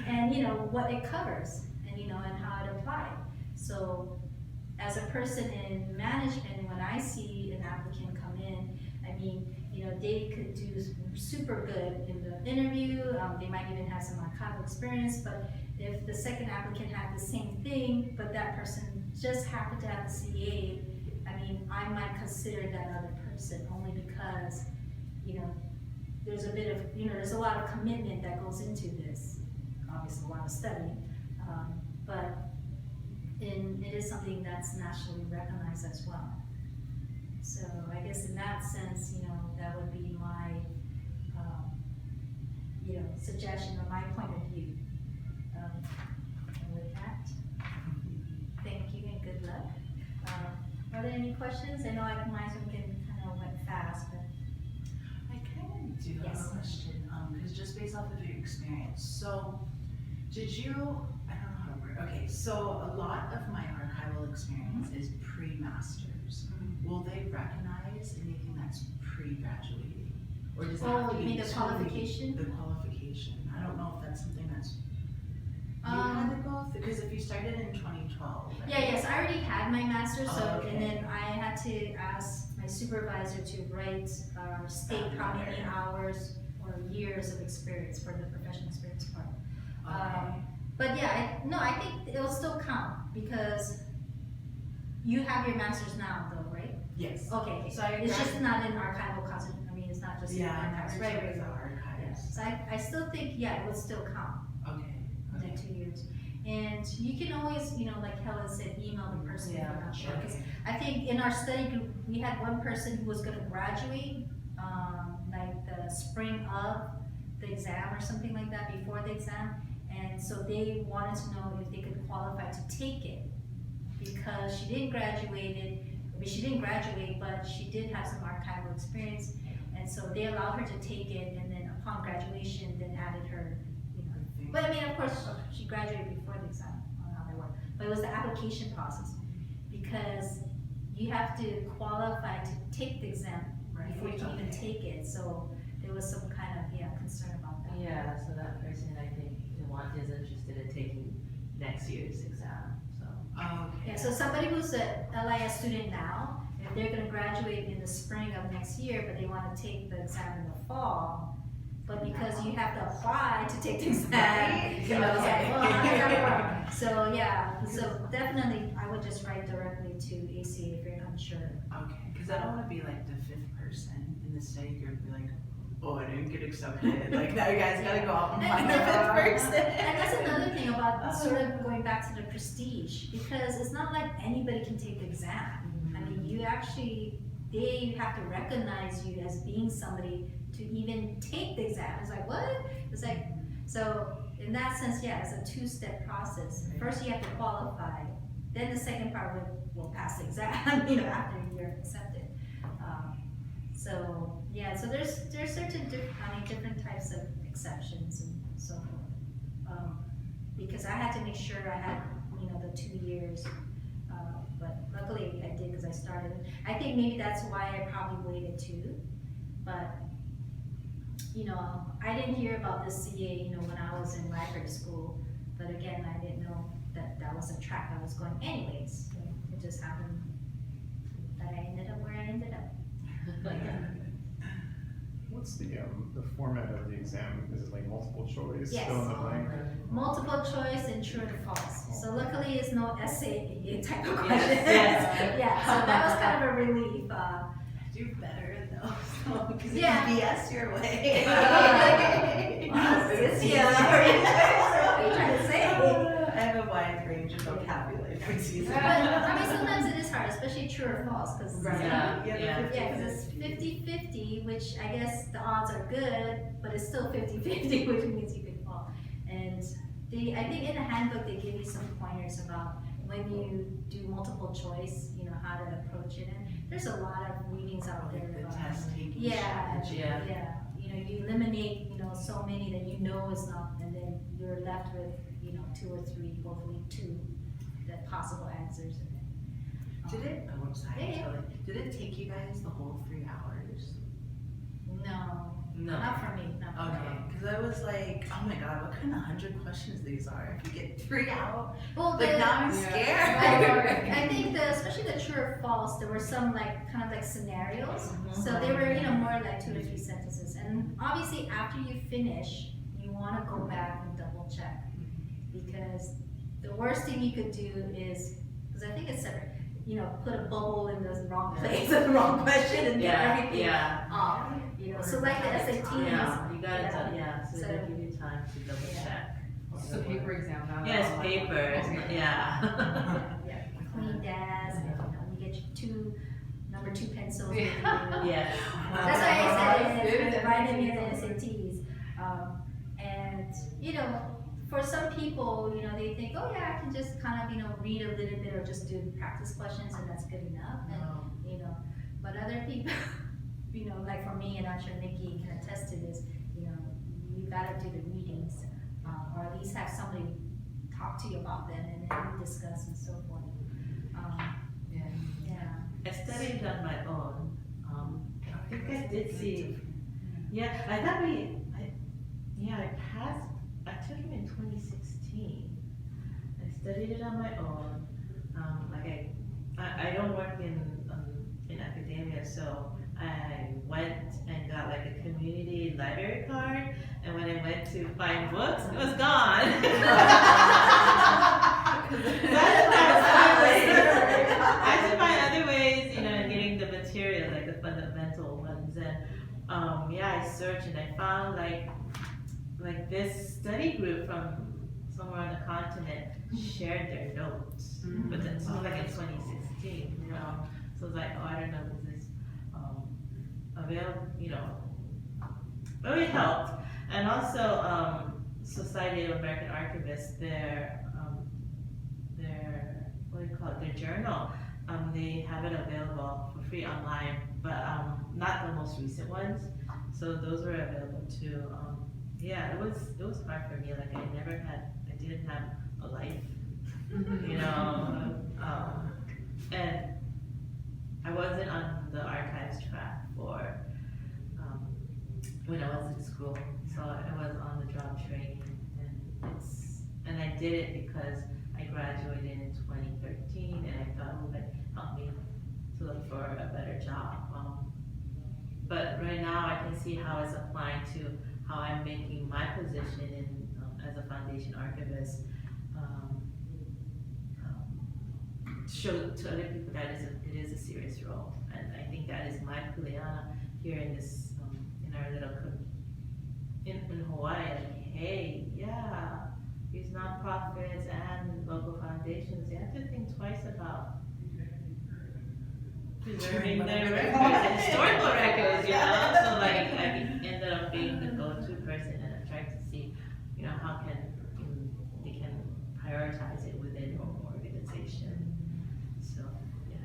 and, you know, what it covers and, you know, and how it applied. So as a person in management, when I see an applicant come in, I mean, you know, they could do super good in the interview, they might even have some archival experience, but if the second applicant had the same thing, but that person just happened to have the CA, I mean, I might consider that other person only because, you know, there's a bit of, you know, there's a lot of commitment that goes into this, obviously a lot of study, but it is something that's nationally recognized as well. So I guess in that sense, you know, that would be my, you know, suggestion or my point of view. And with that, thank you and good luck. Are there any questions? I know mine kind of went fast, but. I kind of do have Yes. a question, because just based off of your experience, so did you, I don't know how to word, okay, so a lot of my archival experience is pre-masters. Will they recognize anything that's pre-graduating? Or does it have to Oh, be you mean the to qualification? The qualification, I don't know if that's something that's, you Um, had to go through, because if you started in 2012. right? Yeah, yes, I already had my master's, so, Oh, okay. and then I had to ask my supervisor to write, state how many Okay. hours or years of experience for the professional experience part. Okay. But yeah, I think it'll still count, because you have your master's now though, right? Yes. Okay, So I it's just grad- not in archival content, I mean, it's not just in Yeah, I archives, never right, took right, the right. archives. So I still think, yeah, it would still count. Okay. The 2 years. And you can always, you know, like Helen said, email the person if you're not sure. 'Cause Okay. I think in our study group, we had one person who was gonna graduate, like the spring of the exam or something like that, before the exam. And so they wanted to know if they could qualify to take it, because she didn't graduate, but she did have some archival experience. And so they allowed her to take it, and then upon graduation, then added her, you know. But I mean, of course, she graduated before the exam, I don't know how that worked, but it was the application process. Because you have to qualify to take the exam before you can even Okay. take it, so there was some kind of, concern about that. Yeah, so that person, I think, is interested in taking next year's exam, so. Okay. Yeah, so somebody who's a LIS student now, if they're gonna graduate in the spring of next year, but they wanna take the exam in the fall, but because you have to apply to take the exam, you know, it's like, well, how does that work? So, yeah, so definitely, I would just write directly to ACA if you're unsure. Okay, because I don't want to be like the fifth person in the study group, be like, oh, I didn't get accepted. Like, now you guys gotta go out and find the fifth person. And that's another thing about sort of going back to the prestige, because it's not like anybody can take the exam. I mean, you actually, they have to recognize you as being somebody to even take the exam. It's like, what? It's like, so in that sense, yeah, it's a two-step process. First, you have to qualify, then the second part will pass the exam, you know, after you're accepted. So, yeah, so there's certain different types of exceptions and so forth. Because I had to make sure I had, you know, the 2 years, but luckily I did, because I started. I think maybe that's why I probably waited too, but, you know, I didn't hear about this CA, you know, when I was in library school, but again, I didn't know that that was a track I was going anyways. So it just happened that I ended up where I ended up. But yeah. What's the format of the exam? Is it like multiple choice? Yes. Fill in the blank? Multiple choice and true and false. So luckily it's no essay type of question. Yes. Yeah, so that was kind of a relief. Do better in those, because Yeah. you BS your way. What are you trying to say? I have a wide range of vocabulary for season. But I mean, sometimes it is hard, especially true or false, because Yeah. yeah, because it's 50-50, which I guess the odds are good, but it's still 50-50, which means you could fall. And I think in the handbook they give you some pointers about when you do multiple choice, you know, how to approach it. And there's a lot of readings out there Like the about test taking yeah, strategy. Yeah. you know, you eliminate, you know, so many that you know is not, and then you're left with, you know, 2 or 3, hopefully 2, the possible answers. And then, Did it, oh, I'm sorry, Yeah. totally. Did it take you guys the whole 3 hours? No. Not for me, not for Okay, me. because I was like, oh my god, what kind of 100 questions these are? If you get 3 out, Well, like now I'm Yeah. scared. I think especially the true or false, there were some like kind of like scenarios. Mhm. So they were, you know, more like 2 to 3 sentences. And obviously after you finish, you want to go back and double check. Because the worst thing you could do is, because I think it's separate, you know, put a bubble in the wrong place, the wrong question, and get Yeah, everything yeah, off. You know, so like the SATs. yeah, you gotta, so So- they give you time to double Yeah. check. It's a paper exam, not Yes, a- papers, Okay. yeah. Yeah, clean desk, and, you know, you get your number 2 pencils. with you. Yes. That's why I said Good. it's writing in the SATs. And, you know, for some people, you know, they think, oh yeah, I can just kind of, you know, read a little bit or just do practice questions and that's good enough. And, you know, but other people, you know, like for me, and I'm sure Nikki can attest to this, you know, you gotta do the readings, or at least have somebody talk to you about them and then we discuss and so forth. Yeah. Yeah. I studied on my own. I think I did see. Yeah, I thought I passed. I took it in 2016. I studied it on my own. I don't work in academia, so I went and got like a community library card, and when I went to find books, it was gone. I had to find other ways, you know, in getting the material, like the fundamental ones, and I searched and I found like this study group from somewhere on the continent shared their notes, but that's like in 2016, you know. So it's like, oh, I don't know, this is available, you know. But it helped, and also Society of American Archivists, their what do you call it, their journal. They have it available for free online, but not the most recent ones. So those were available too. It was hard for me. Like I didn't have a life, you know, and I wasn't on the archives track for when I was in school. So I was on the job training, and I did it because I graduated in 2013, and I thought it would help me to look for a better job. But right now, I can see how it's applying to how I'm making my position in as a foundation archivist show to other people that it is a serious role, and I think that is my kuleana here in this in our little in Hawaii. Like, hey, yeah. These nonprofits and local foundations, they have to think twice about preserving their records, historical records, you know? So like, I ended up being the go-to person, and I'm trying to see, you know, how they can prioritize it within an organization. So, yeah.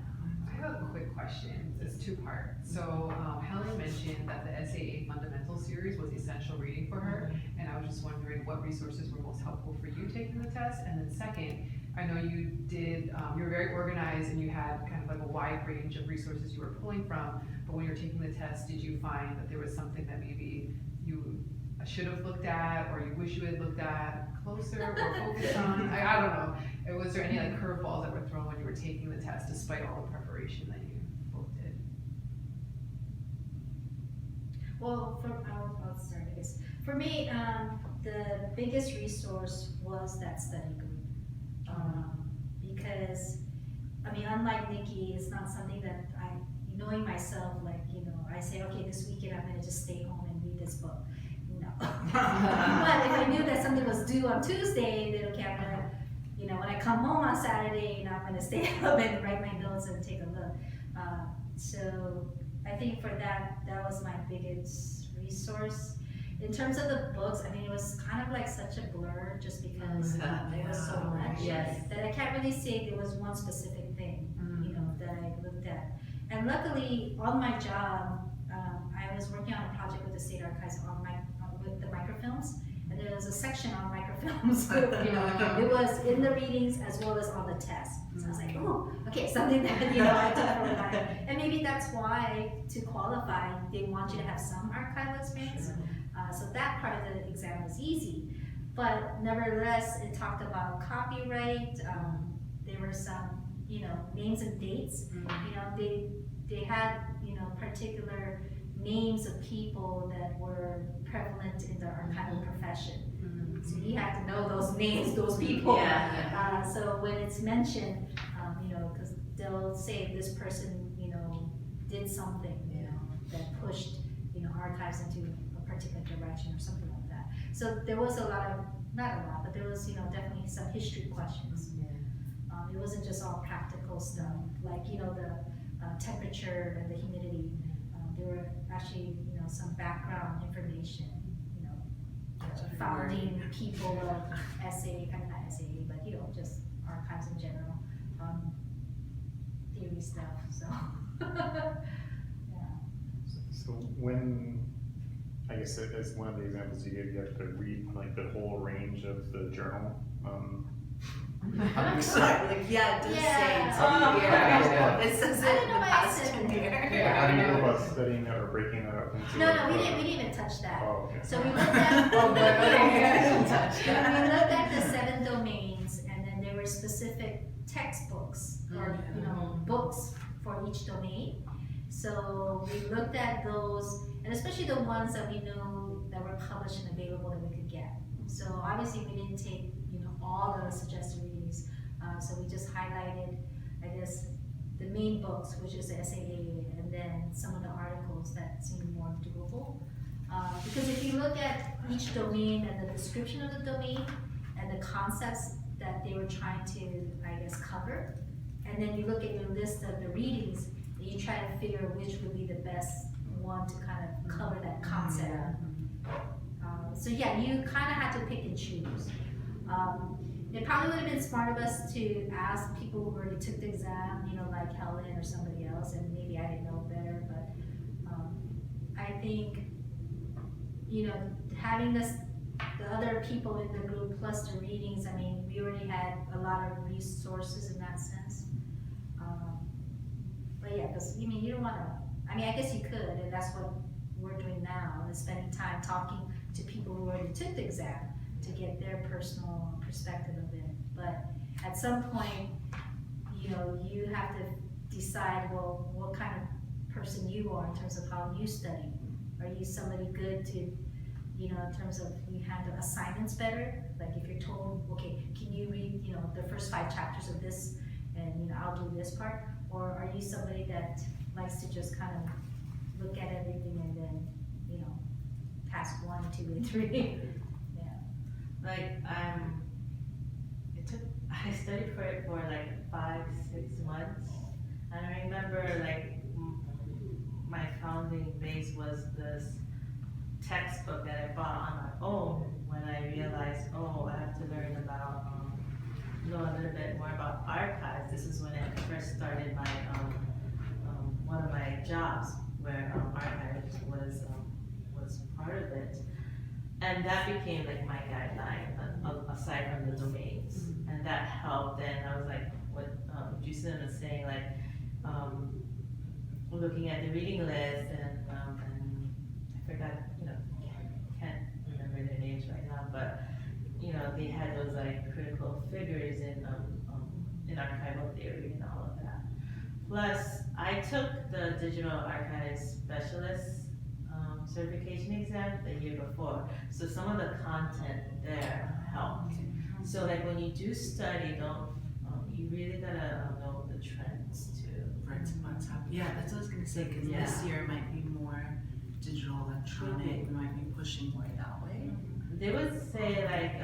I have a quick question. It's 2-part. So Helen mentioned that the SAA Fundamental series was essential reading for her, and I was just wondering what resources were most helpful for you taking the test. And then second, I know you did, you were very organized and you had kind of like a wide range of resources you were pulling from, but when you were taking the test, did you find that there was something that maybe you should have looked at, or you wish you had looked at closer or focused on? I don't know. Was there any like curveballs that were thrown when you were taking the test, despite all the preparation that you both did? Well, I'll start, I guess. For me, the biggest resource was that study group. Because, I mean, unlike Nikki, it's not something that knowing myself, like, I say, okay, this weekend I'm gonna just stay home and read this book. No. But if I knew that something was due on Tuesday, then okay, I'm gonna, when I come home on Saturday, I'm gonna stay up and write my notes and take a look. So I think for that was my biggest resource. In terms of the books, I mean, it was kind of like such a blur just because there was so much Yes. that I can't really say there was one specific thing, that I looked at. And luckily, on my job, I was working on a project with the State Archives with the microfilms, and there was a section on microfilms. It was in the readings as well as on the test. So I was like, oh, okay, something that I took for a while. And maybe that's why, to qualify, they want you to have some archival experience. So that part of the exam was easy. But nevertheless, it talked about copyright. There were some, names and dates. They had, particular names of people that were prevalent in the archival profession. So you have to know those names, those people. So when it's mentioned, because they'll say this person, did something, that pushed, archives into a particular direction or something like that. So there was not a lot, but there was, definitely some history questions. It wasn't just all practical stuff, like, the temperature and the humidity. There were actually, some background information, founding people of SAA, kind of not SAA, but, just archives in general, theory stuff, so. So when, I guess as one of the examples you gave, you have to read like the whole range of the journal. I'm sorry, like, yeah, it does Yeah. say Oh, yeah. It says I it don't in know the why I past said 10 that. years. How do you go about studying that or breaking that up into? No, we didn't even touch that. Oh, okay. So we looked at, Oh, we okay. looked at the 7 domains, and then there were specific textbooks or, books for each domain. So we looked at those, and especially the ones that we knew that were published and available that we could get. So obviously we didn't take, all the suggested readings. So we just highlighted, I guess, the main books, which is the SAA, and then some of the articles that seemed more doable. Because if you look at each domain and the description of the domain and the concepts that they were trying to, I guess, cover, and then you look at your list of the readings, and you try to figure which would be the best one to kind of cover that concept. So yeah, you kind of had to pick and choose. It probably would have been smart of us to ask people who already took the exam, like Helen or somebody else, and maybe I didn't know better, but I think, having the other people in the group plus the readings, I mean, we already had a lot of resources in that sense. But yeah, because, you don't want to, I guess you could, and that's what we're doing now, is spending time talking to people who already took the exam to get their personal perspective of it. But at some point, you have to decide, well, what kind of person you are in terms of how you study. Are you somebody good to, in terms of you handle assignments better? Like if you're told, okay, can you read, the first 5 chapters of this, and I'll do this part? Or are you somebody that likes to just kind of look at everything and then, task 1, 2, and 3? Like, I studied for it for like 5-6 months, and I remember like my founding base was this textbook that I bought on my own when I realized, oh, I have to learn about, know a little bit more about archives. This is when I first started my, one of my jobs where archives was part of it. And that became like my guideline, aside from the domains. And that helped. And I was like, what Jason was saying, like, looking at the reading list, and I forgot, can't remember their names right now, but, they had those like critical figures in archival theory and all of that. Plus, I took the digital archives specialist certification exam the year before. So some of the content there helped. So like when you do study, you really gotta know the trends too. Right, what's happening. Yeah, that's what I was gonna say, cause this year might be more digital, electronic, we might be pushing more that way. They would say like,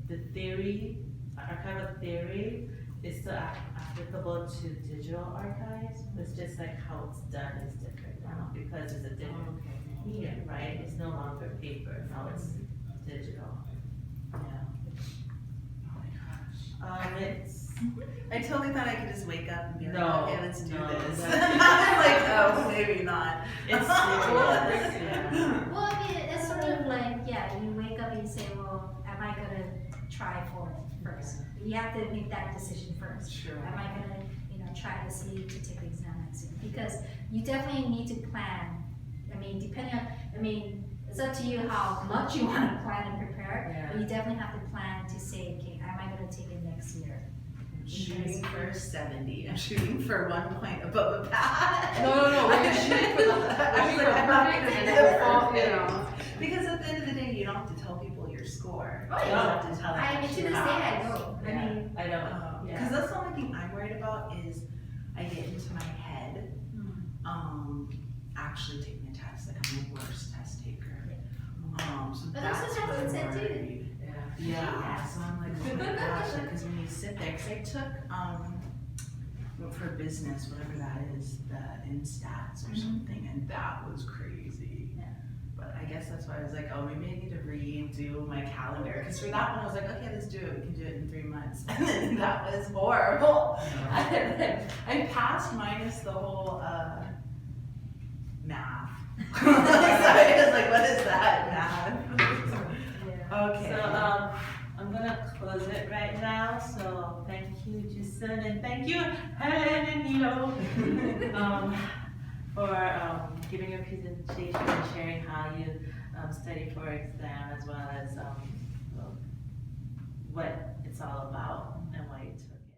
the theory, archival theory is still applicable to digital archives. It's just like how it's done is different now because it's a different medium, right? It's no longer paper, now it's digital. Yeah. Oh my gosh. It's, I totally thought I could just wake up and be like, No, okay, let's do no, this. that's- I'm like, oh, maybe not. it's serious, yeah. Well, I mean, it's sort of like, yeah, you wake up and you say, well, am I gonna try for it first? You have to make that decision first. Sure. Am I gonna, try to see to take the exam next year? Because you definitely need to plan. I mean, it's up to you how much you wanna plan and prepare, but you definitely have to plan to say, okay, am I gonna take it next year? I'm shooting for 70. I'm shooting for 1 point above a pass. No, we're shooting for the, perfect and then fall, Because at the end of the day, you don't have to tell people your score. Oh, You yeah. have to tell them I mean, what to you this day, I have. go. I Yeah. mean, I know, Because that's the only thing I'm worried about is I get into my head, actually taking a test. Like I'm the worst test taker. So But that's that's what what I'm Helen said too. worried. Yeah, so I'm like, oh my gosh, because when you sit there, because I took, for business, whatever that is, the InStats or something, and that was crazy. Yeah. But I guess that's why I was like, oh, maybe I need to redo my calendar, because for that one, I was like, okay, let's do it, we can do it in 3 months, and then that was horrible. I passed minus the whole, math. So I was like, what is that, math? Okay. So, I'm gonna close it right now, so thank you, Jason, and thank you, Helen and Nilo, for, giving your presentation and sharing how you, study for exam, as well as, what it's all about.